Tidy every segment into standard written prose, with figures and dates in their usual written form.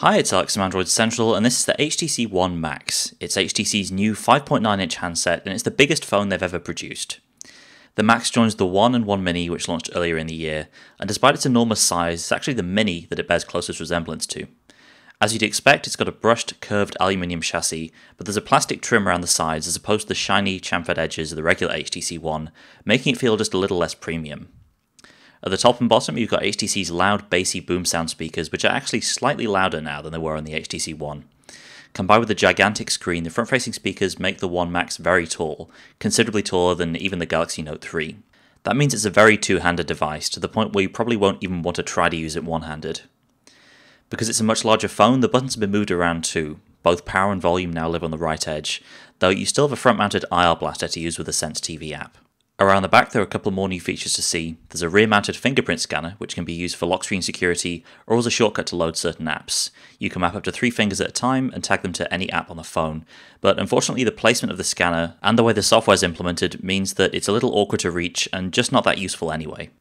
Hi, it's Alex from Android Central, and this is the HTC One Max. It's HTC's new 5.9-inch handset, and it's the biggest phone they've ever produced. The Max joins the One and One Mini, which launched earlier in the year, and despite its enormous size, it's actually the Mini that it bears closest resemblance to. As you'd expect, it's got a brushed, curved aluminium chassis, but there's a plastic trim around the sides as opposed to the shiny, chamfered edges of the regular HTC One, making it feel just a little less premium. At the top and bottom, you've got HTC's loud, bassy boom sound speakers, which are actually slightly louder now than they were on the HTC One. Combined with the gigantic screen, the front-facing speakers make the One Max very tall, considerably taller than even the Galaxy Note 3. That means it's a very two-handed device, to the point where you probably won't even want to try to use it one-handed. Because it's a much larger phone, the buttons have been moved around too. Both power and volume now live on the right edge, though you still have a front-mounted IR blaster to use with the Sense TV app. Around the back, there are a couple more new features to see. There's a rear-mounted fingerprint scanner, which can be used for lock screen security or as a shortcut to load certain apps. You can map up to 3 fingers at a time and tag them to any app on the phone, but unfortunately the placement of the scanner and the way the software is implemented means that it's a little awkward to reach and just not that useful anyway.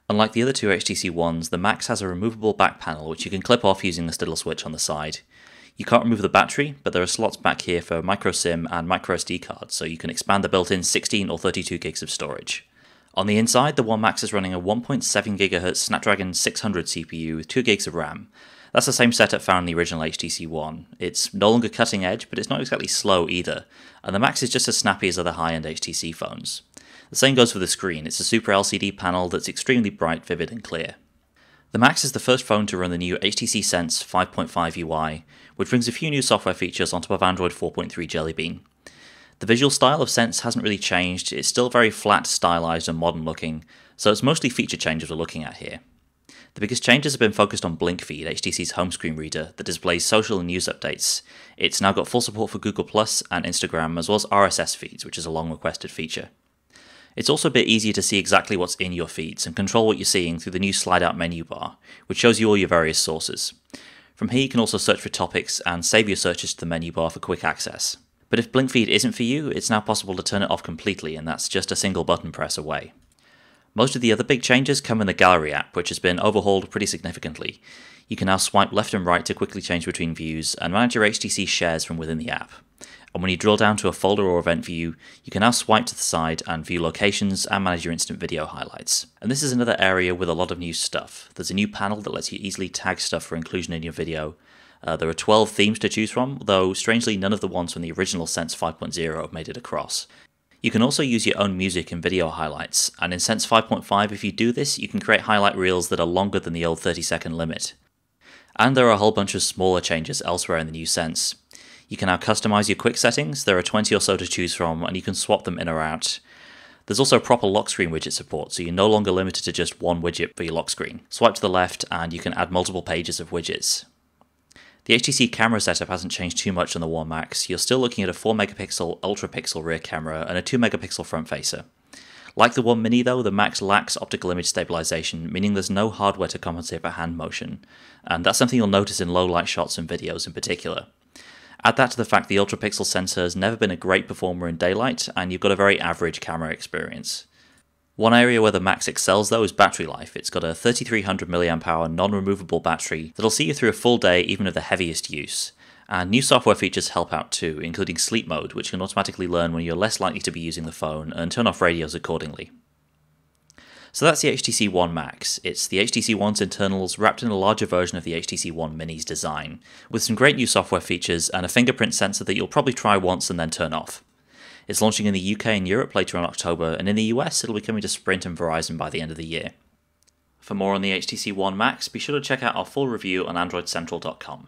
Unlike the other two HTC Ones, the Max has a removable back panel which you can clip off using this little switch on the side. You can't remove the battery, but there are slots back here for micro SIM and micro SD cards, so you can expand the built-in 16 or 32 gigs of storage. On the inside, the One Max is running a 1.7 GHz Snapdragon 600 CPU with 2 gigs of RAM. That's the same setup found in the original HTC One. It's no longer cutting edge, but it's not exactly slow either, and the Max is just as snappy as other high-end HTC phones. The same goes for the screen. It's a Super LCD panel that's extremely bright, vivid and clear. The Max is the first phone to run the new HTC Sense 5.5 UI, which brings a few new software features on top of Android 4.3 Jelly Bean. The visual style of Sense hasn't really changed, it's still very flat, stylized and modern looking, so it's mostly feature changes we're looking at here. The biggest changes have been focused on Blinkfeed, HTC's home screen reader that displays social and news updates. It's now got full support for Google Plus and Instagram, as well as RSS feeds, which is a long requested feature. It's also a bit easier to see exactly what's in your feeds and control what you're seeing through the new slide-out menu bar, which shows you all your various sources. From here you can also search for topics and save your searches to the menu bar for quick access. But if Blinkfeed isn't for you, it's now possible to turn it off completely, and that's just a single button press away. Most of the other big changes come in the Gallery app, which has been overhauled pretty significantly. You can now swipe left and right to quickly change between views and manage your HTC shares from within the app. And when you drill down to a folder or event view, you can now swipe to the side and view locations and manage your instant video highlights. And this is another area with a lot of new stuff. There's a new panel that lets you easily tag stuff for inclusion in your video. There are 12 themes to choose from, though strangely none of the ones from the original Sense 5.0 have made it across. You can also use your own music and video highlights, and in Sense 5.5 if you do this, you can create highlight reels that are longer than the old 30-second limit. And there are a whole bunch of smaller changes elsewhere in the new Sense. You can now customize your quick settings, there are 20 or so to choose from, and you can swap them in or out. There's also proper lock screen widget support, so you're no longer limited to just one widget for your lock screen. Swipe to the left and you can add multiple pages of widgets. The HTC camera setup hasn't changed too much on the One Max. You're still looking at a 4MP ultra-pixel rear camera and a 2MP front facer. Like the One Mini though, the Max lacks optical image stabilization, meaning there's no hardware to compensate for hand motion, and that's something you'll notice in low light shots and videos in particular. Add that to the fact the ultra-pixel sensor has never been a great performer in daylight, and you've got a very average camera experience. One area where the Max excels though is battery life. It's got a 3300 mAh non-removable battery that'll see you through a full day even of the heaviest use. And new software features help out too, including sleep mode, which can automatically learn when you're less likely to be using the phone and turn off radios accordingly. So that's the HTC One Max. It's the HTC One's internals wrapped in a larger version of the HTC One Mini's design, with some great new software features and a fingerprint sensor that you'll probably try once and then turn off. It's launching in the UK and Europe later in October, and in the US it'll be coming to Sprint and Verizon by the end of the year. For more on the HTC One Max, be sure to check out our full review on AndroidCentral.com.